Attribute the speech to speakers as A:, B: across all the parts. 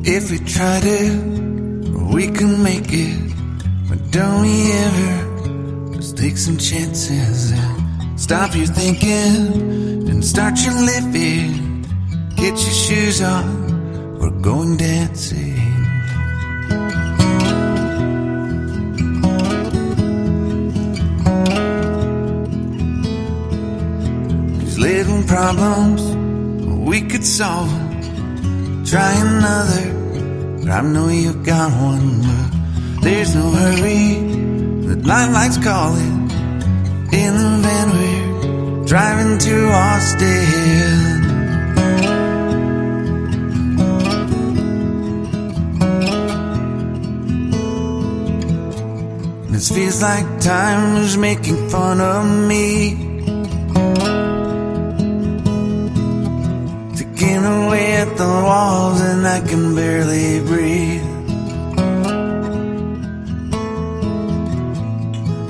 A: If we try to, we can make it. But don't we ever just take some chances and stop your thinking and start your living? Get your shoes on, we're going dancing. These little problems, we could solve them. Try another, but I know you've got one. But there's no hurry, the light's calling. In the van we're driving to Austin. This feels like time is making fun of me, taking away at the walls and I can barely breathe.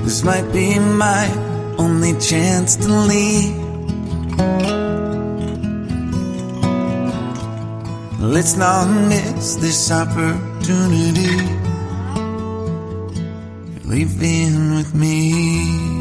A: This might be my only chance to leave. Let's not miss this opportunity. You're leaving with me.